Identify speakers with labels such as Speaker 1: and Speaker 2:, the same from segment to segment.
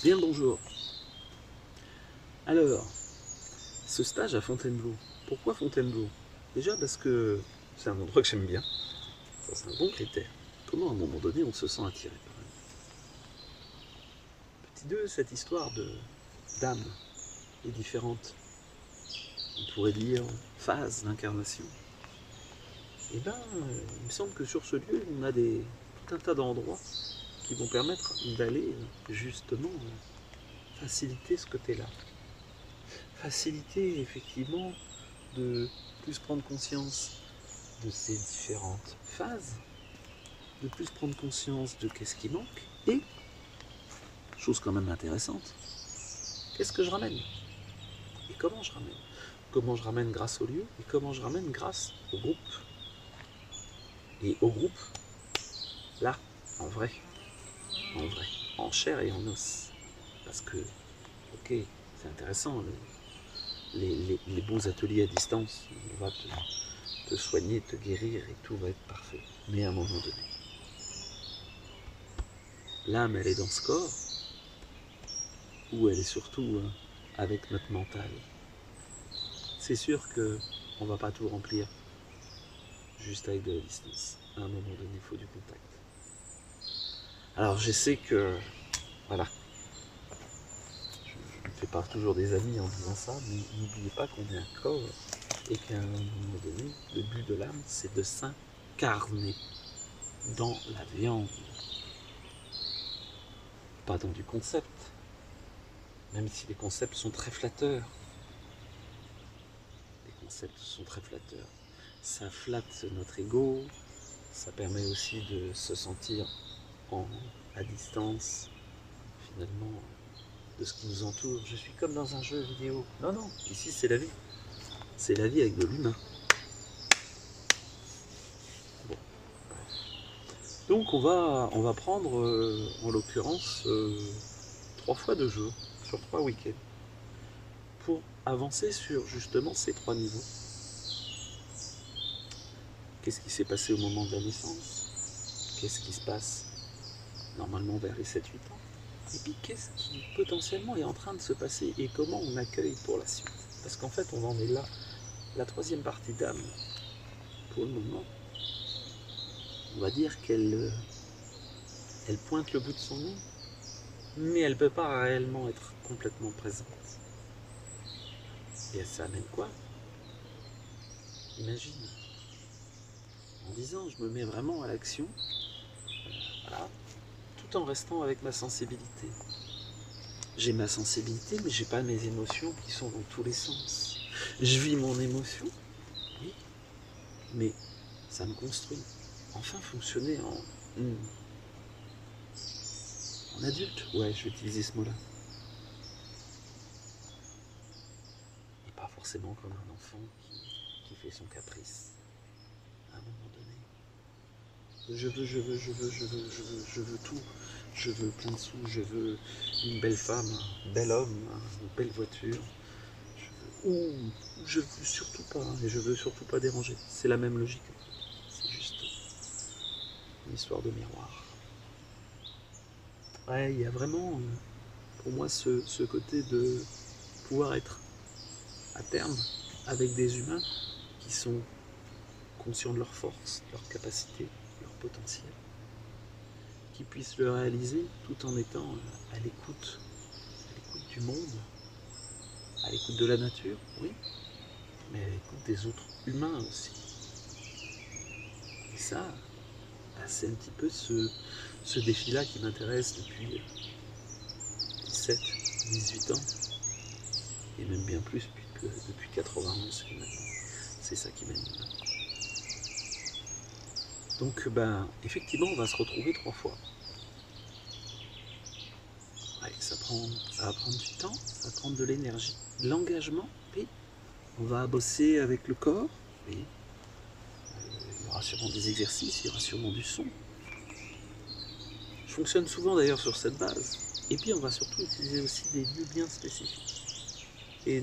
Speaker 1: Bien le bonjour. Alors, ce stage à Fontainebleau, pourquoi Fontainebleau? Déjà parce que c'est un endroit que j'aime bien, ça c'est un bon critère. Comment à un moment donné on se sent attiré par elle. Petit 2, cette histoire d'âme est différente. On pourrait dire phase d'incarnation. Et ben, il me semble que sur ce lieu, on a tout un tas d'endroits qui vont permettre d'aller justement faciliter ce côté-là. Faciliter effectivement de plus prendre conscience de ces différentes phases, de plus prendre conscience de qu'est-ce qui manque et, chose quand même intéressante, qu'est-ce que je ramène et comment je ramène. Comment je ramène grâce au lieu et comment je ramène grâce au groupe. Et au groupe, là, en vrai, en chair et en os. Parce que, ok, c'est intéressant, les beaux ateliers à distance, on va te soigner, te guérir et tout va être parfait. Mais à un moment donné, l'âme, elle est dans ce corps, ou elle est surtout avec notre mental. C'est sûr qu'on ne va pas tout remplir juste avec de la distance. À un moment donné, il faut du contact. Alors je sais que, voilà, je me fais pas toujours des amis en disant ça, mais n'oubliez pas qu'on est un corps et qu'à un moment donné, le but de l'âme, c'est de s'incarner dans la viande. Pas dans du concept, même si les concepts sont très flatteurs. Les concepts sont très flatteurs. Ça flatte notre ego, ça permet aussi de se sentir à distance, finalement, de ce qui nous entoure. Je suis comme dans un jeu vidéo. Non, non, ici c'est la vie. C'est la vie avec de l'humain. Bon, bref. Donc on va prendre, en l'occurrence, 3 fois de jeu, sur 3 week-ends, pour avancer sur justement ces 3 niveaux. Qu'est-ce qui s'est passé au moment de la naissance? Qu'est-ce qui se passe normalement vers les 7-8 ans? Et puis qu'est-ce qui potentiellement est en train de se passer et comment on accueille pour la suite? Parce qu'en fait on en est là. La 3e partie d'âme, pour le moment, on va dire qu'elle pointe le bout de son nez, mais elle ne peut pas réellement être complètement présente. Et ça amène quoi? Imagine, en disant je me mets vraiment à l'action, voilà, tout en restant avec ma sensibilité. J'ai ma sensibilité, mais j'ai pas mes émotions qui sont dans tous les sens. Je vis mon émotion, oui, mais ça me construit. Enfin fonctionner en adulte, ouais, je vais utiliser ce mot-là. Et pas forcément comme un enfant qui fait son caprice. À un moment donné, je veux tout. Je veux plein de sous, je veux une belle femme, un bel homme, une belle voiture. Ou je veux surtout pas, et je veux surtout pas déranger. C'est la même logique. C'est juste une histoire de miroir. Ouais, il y a vraiment, pour moi, ce côté de pouvoir être à terme avec des humains qui sont conscients de leur force, de leur capacité, de leur potentiel, qui puissent le réaliser tout en étant à l'écoute du monde, à l'écoute de la nature, oui, mais à l'écoute des autres humains aussi. Et ça, bah, c'est un petit peu ce défi-là qui m'intéresse depuis 17, 18 ans, et même bien plus depuis 91 finalement. C'est ça qui m'anime. Donc ben, effectivement, on va se retrouver 3 fois. Ouais, ça va prendre du temps, ça va prendre de l'énergie, de l'engagement, oui. On va bosser avec le corps, oui. Il y aura sûrement des exercices, il y aura sûrement du son. Je fonctionne souvent d'ailleurs sur cette base. Et puis on va surtout utiliser aussi des lieux bien spécifiques. Et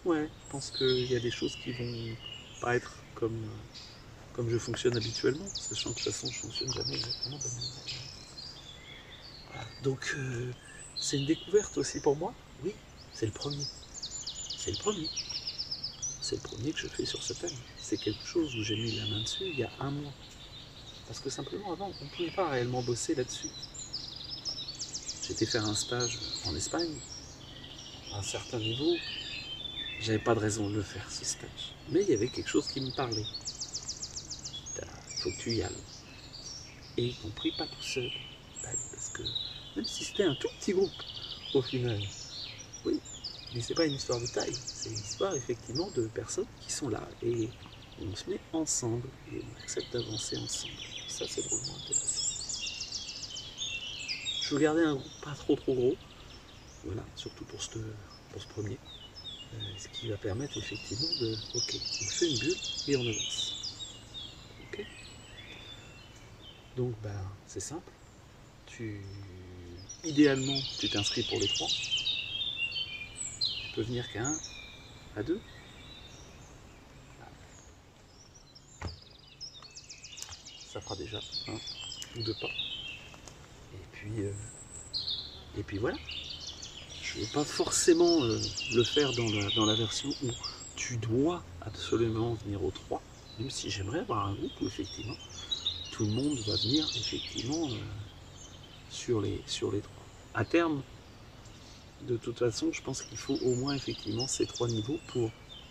Speaker 1: ouais, je pense qu'il y a des choses qui vont pas être comme je fonctionne habituellement, sachant que de toute façon je fonctionne jamais exactement de la même manière. Voilà. Donc c'est une découverte aussi pour moi. Oui, c'est le premier. C'est le premier. C'est le premier que je fais sur ce thème. C'est quelque chose où j'ai mis la main dessus il y a 1 mois. Parce que simplement avant, on ne pouvait pas réellement bosser là-dessus. J'étais faire un stage en Espagne, à un certain niveau, j'avais pas de raison de le faire ce stage. Mais il y avait quelque chose qui me parlait. Il faut que tu y ailles. Et y compris pas tout seul. Parce que même si c'était un tout petit groupe, au final, oui, mais c'est pas une histoire de taille, c'est une histoire effectivement de personnes qui sont là et on se met ensemble et on accepte d'avancer ensemble. Ça c'est drôlement intéressant. Je veux garder un groupe pas trop gros, voilà, surtout pour ce premier, ce qui va permettre effectivement de, ok, on fait une bulle et on avance. Ok. Donc c'est simple. Idéalement, tu t'inscris pour les 3. Tu peux venir qu'à 1, à 2. Ça fera déjà 1 ou 2 pas. Et puis voilà. Je ne veux pas forcément le faire dans la version où tu dois absolument venir aux 3, même si j'aimerais avoir un groupe où effectivement tout le monde va venir effectivement sur les 3. À terme, de toute façon, je pense qu'il faut au moins effectivement ces 3 niveaux pour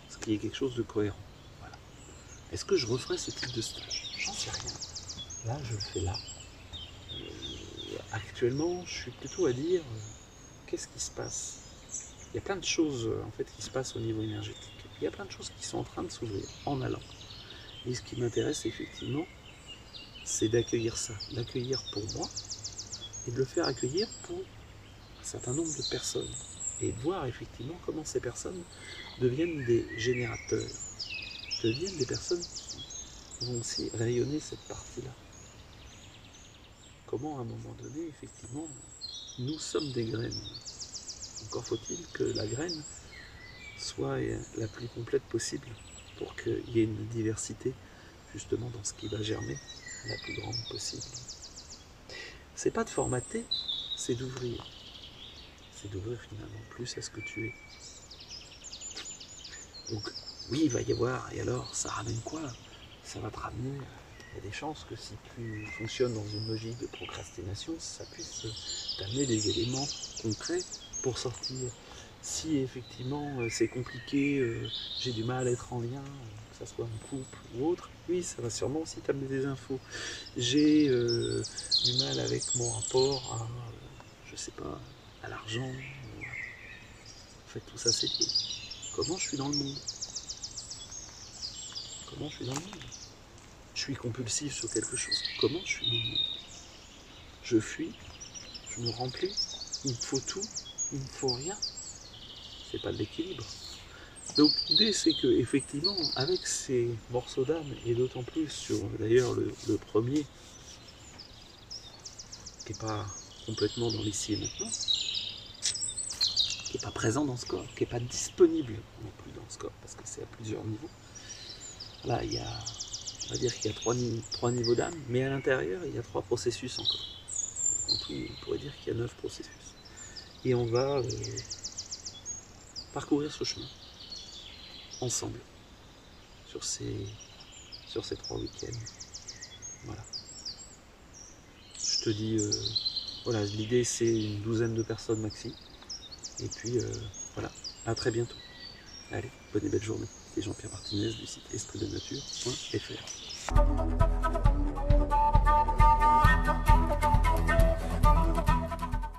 Speaker 1: ce qui est quelque chose de cohérent. Voilà. Est-ce que je referai ce type de stage? J'en sais rien. Là, je le fais là. Actuellement, je suis plutôt à dire qu'est-ce qui se passe? Il y a plein de choses en fait qui se passent au niveau énergétique. Il y a plein de choses qui sont en train de s'ouvrir en allant. Et ce qui m'intéresse effectivement, c'est d'accueillir ça, d'accueillir pour moi et de le faire accueillir pour un certain nombre de personnes et de voir effectivement comment ces personnes deviennent des générateurs, deviennent des personnes qui vont aussi rayonner cette partie-là. Comment à un moment donné, effectivement, nous sommes des graines. Encore faut-il que la graine soit la plus complète possible pour qu'il y ait une diversité justement dans ce qui va germer la plus grande possible. C'est pas de formater, c'est d'ouvrir. C'est d'ouvrir finalement plus à ce que tu es. Donc oui, il va y avoir, et alors ça ramène quoi? Ça va te ramener, il y a des chances que si tu fonctionnes dans une logique de procrastination, ça puisse t'amener des éléments concrets pour sortir. Si effectivement c'est compliqué, j'ai du mal à être en lien, que ça soit en couple ou autre, oui, ça va sûrement aussi t'amener des infos. J'ai du mal avec mon rapport à, je sais pas, à l'argent. En fait, tout ça c'est lié. Comment je suis dans le monde? Comment je suis dans le monde? Je suis compulsif sur quelque chose. Comment je suis dans le monde? Je fuis, je me remplis, il me faut tout, il me faut rien. C'est pas de l'équilibre. Donc l'idée c'est que effectivement avec ces morceaux d'âme et d'autant plus sur d'ailleurs le premier qui n'est pas complètement dans l'ici et maintenant, qui n'est pas présent dans ce corps, qui n'est pas disponible non plus dans ce corps parce que c'est à plusieurs niveaux. Là il y a, on va dire qu'il y a 3 niveaux d'âme, mais à l'intérieur il y a 3 processus encore. En tout on pourrait dire qu'il y a 9 processus. Et on va parcourir ce chemin ensemble sur ces 3 week-ends. Voilà. Je te dis, voilà, l'idée c'est une douzaine de personnes maxi. Et puis voilà, à très bientôt. Allez, bonne et belle journée. C'est Jean-Pierre Martinez du site espritdenature.fr.